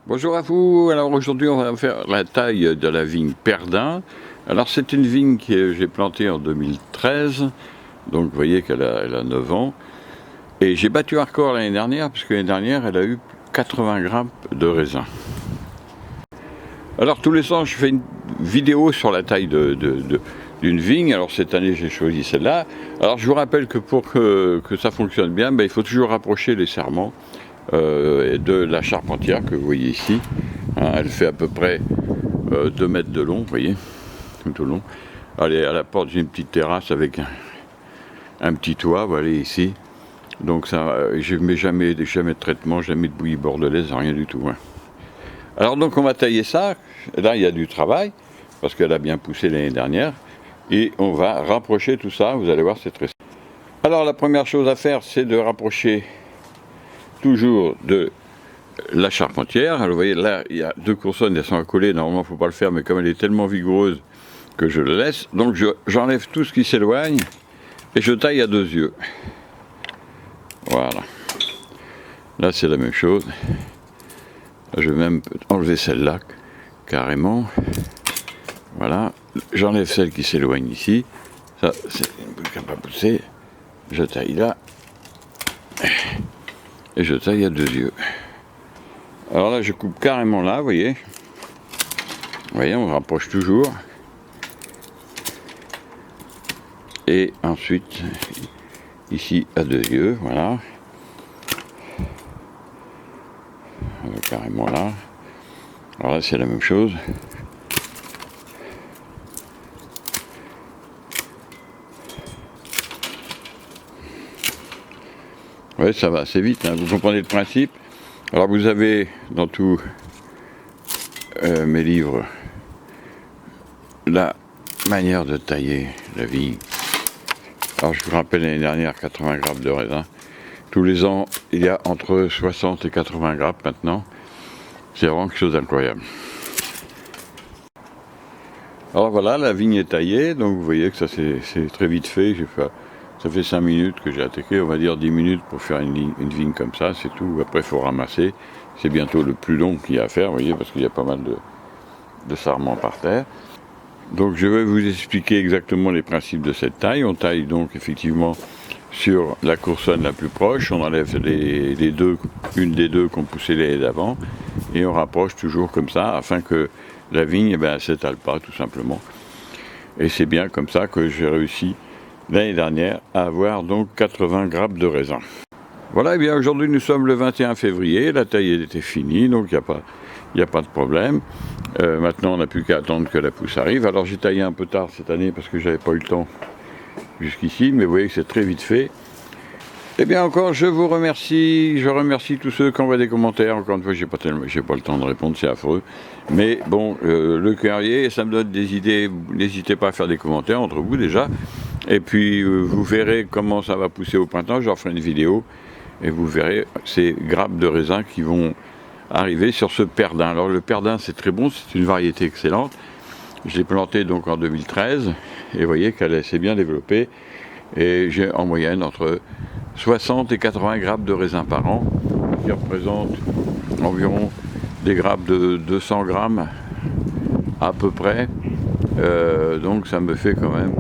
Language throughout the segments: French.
Bonjour à vous, alors aujourd'hui on va faire la taille de la vigne Perdin. Alors c'est une vigne que j'ai plantée en 2013, donc vous voyez qu'elle a 9 ans. Et j'ai battu un record l'année dernière, puisque l'année dernière elle a eu 80 grammes de raisin. Alors tous les ans je fais une vidéo sur la taille d'une vigne, alors cette année j'ai choisi celle-là. Alors je vous rappelle que pour que ça fonctionne bien, il faut toujours rapprocher les serments de la charpentière que vous voyez ici. Elle fait à peu près 2 mètres de long, vous voyez, tout au long. Elle est à la porte d'une petite terrasse avec un petit toit, vous voyez ici. Donc ça, je ne mets jamais de traitement, jamais de bouillie bordelaise, rien du tout. Alors donc on va tailler ça. Là il y a du travail, parce qu'elle a bien poussé l'année dernière. Et on va rapprocher tout ça, vous allez voir, c'est très simple. Alors la première chose à faire, c'est de rapprocher toujours de la charpentière. Alors vous voyez là il y a 2 coursonnes, elles sont accolées, normalement il ne faut pas le faire, mais comme elle est tellement vigoureuse que je le laisse, donc j'enlève tout ce qui s'éloigne et je taille à 2 yeux. Voilà, là c'est la même chose. Je vais même enlever celle-là carrément. Voilà, j'enlève celle qui s'éloigne ici, ça c'est une pas pousser, je taille là et je taille à 2 yeux. Alors là je coupe carrément là, vous voyez, on rapproche toujours, et ensuite ici à 2 yeux, voilà, carrément là. Alors là c'est la même chose. Oui, ça va assez vite, vous comprenez le principe. Alors vous avez dans tous mes livres la manière de tailler la vigne. Alors je vous rappelle l'année dernière 80 grammes de raisin. Tous les ans il y a entre 60 et 80 grammes maintenant. C'est vraiment quelque chose d'incroyable. Alors voilà, la vigne est taillée, donc vous voyez que ça c'est très vite fait. Ça fait 5 minutes que j'ai attaqué, on va dire 10 minutes pour faire une vigne comme ça, c'est tout. Après il faut ramasser. C'est bientôt le plus long qu'il y a à faire, vous voyez, parce qu'il y a pas mal de sarments par terre. Donc je vais vous expliquer exactement les principes de cette taille. On taille donc effectivement sur la coursonne la plus proche, on enlève une des deux qui ont poussé l'année d'avant, et on rapproche toujours comme ça, afin que la vigne ne s'étale pas tout simplement. Et c'est bien comme ça que j'ai réussi l'année dernière à avoir donc 80 grammes de raisin. Voilà, et bien aujourd'hui nous sommes le 21 février, la taille était finie, donc il n'y a pas de problème. Maintenant on n'a plus qu'à attendre que la pousse arrive. Alors j'ai taillé un peu tard cette année parce que j'avais pas eu le temps jusqu'ici, mais vous voyez que c'est très vite fait. Et bien encore, je vous remercie, je remercie tous ceux qui envoient des commentaires. Encore une fois, j'ai pas le temps de répondre, c'est affreux. Mais bon, le cœur y est, ça me donne des idées. N'hésitez pas à faire des commentaires entre vous déjà. Et puis vous verrez comment ça va pousser au printemps. Je ferai une vidéo et vous verrez ces grappes de raisin qui vont arriver sur ce Perdin. Alors le Perdin c'est très bon, c'est une variété excellente. Je l'ai planté donc en 2013 et vous voyez qu'elle s'est bien développée. Et j'ai en moyenne entre 60 et 80 grappes de raisin par an, qui représentent environ des grappes de 200 grammes à peu près. Donc ça me fait quand même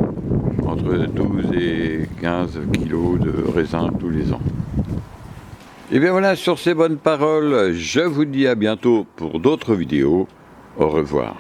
entre 12 et 15 kilos de raisin tous les ans. Et bien voilà, sur ces bonnes paroles, je vous dis à bientôt pour d'autres vidéos. Au revoir.